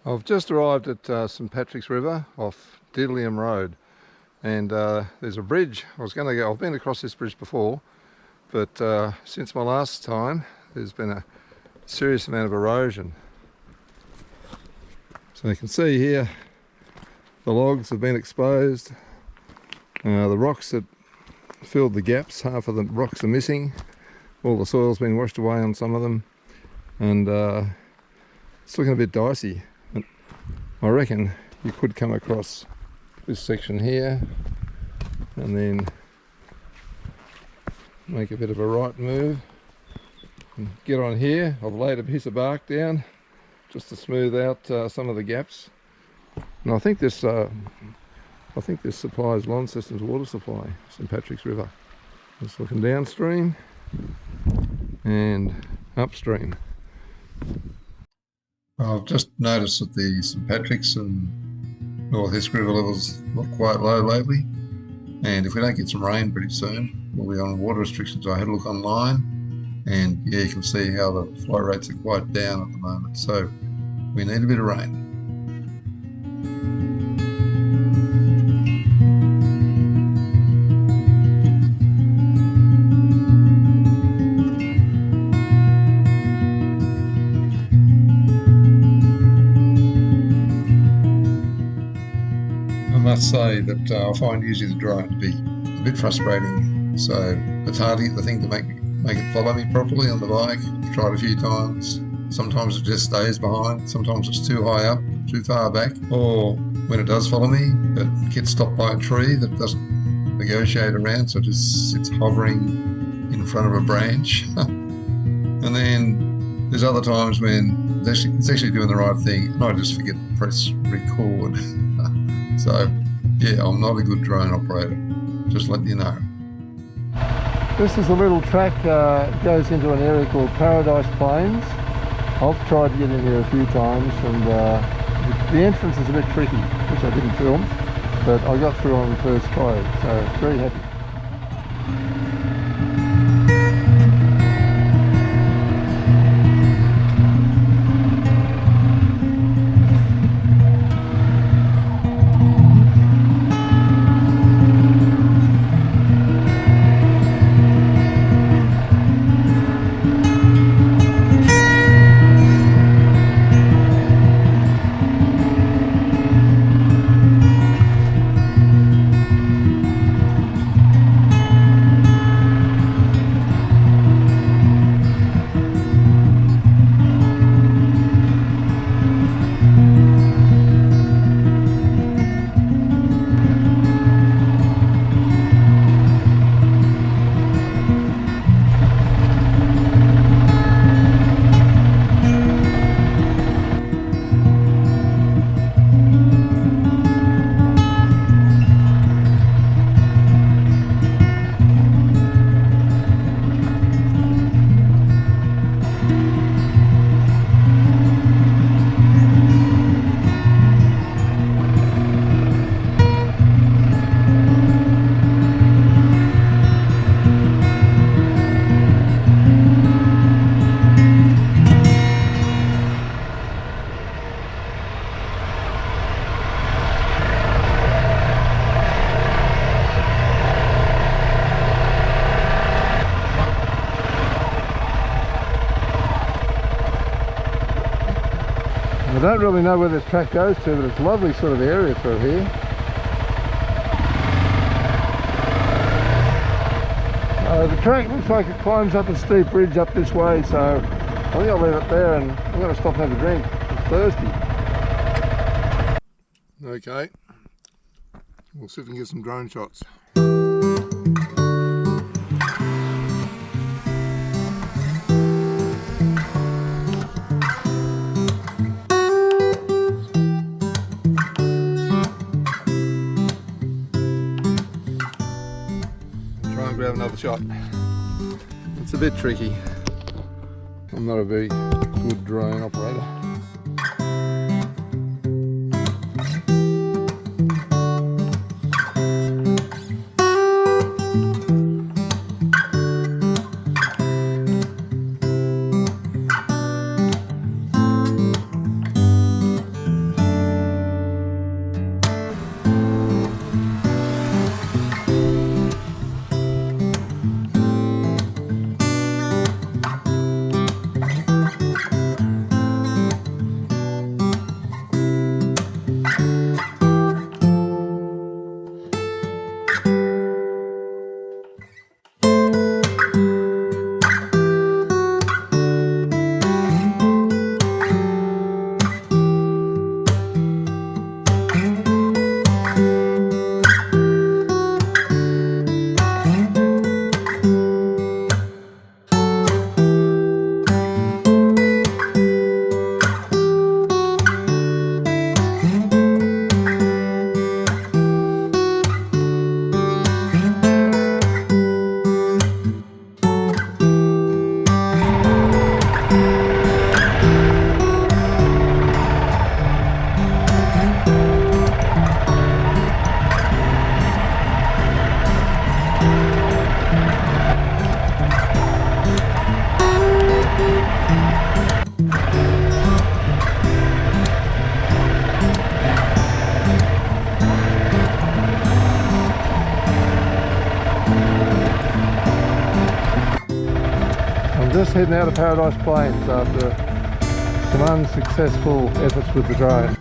I've just arrived at St Patrick's River off Diddleham Road, and there's a bridge. I've been across this bridge before, but since my last time there's been a serious amount of erosion. So you can see here the logs have been exposed, the rocks that filled the gaps, half of the rocks are missing, all the soil's been washed away on some of them, and it's looking a bit dicey. I reckon you could come across this section here and then make a bit of a right move and get on here. I've laid a piece of bark down just to smooth out some of the gaps, and I think this supplies Launceston's water supply, St Patrick's River. Just looking downstream and upstream. I've just noticed that the St Patrick's and North Esk River levels look quite low lately, and if we don't get some rain pretty soon, we'll be on water restrictions. I had a look online, and yeah, you can see how the flow rates are quite down at the moment, so we need a bit of rain. I must say that I find using the drone to be a bit frustrating. So it's hardly the thing to make it follow me properly on the bike. I've tried a few times. Sometimes it just stays behind. Sometimes it's too high up, too far back. Or when it does follow me, it gets stopped by a tree that doesn't negotiate around, so it just sits hovering in front of a branch. And then there's other times when it's actually doing the right thing, and I just forget to press record. So, yeah, I'm not a good drone operator, just letting you know. This is a little track, goes into an area called Paradise Plains. I've tried to get in here a few times, and the entrance is a bit tricky, which I didn't film, but I got through on the first try, so very happy. I don't really know where this track goes to, but it's a lovely sort of area through here. The track looks like it climbs up a steep ridge up this way, so I think I'll leave it there, and I'm going to stop and have a drink. I'm thirsty. Okay, we'll see if we can get some drone shots. Grab another shot. It's a bit tricky. I'm not a very good drone operator. just heading out of Paradise Plains after some unsuccessful efforts with the drone.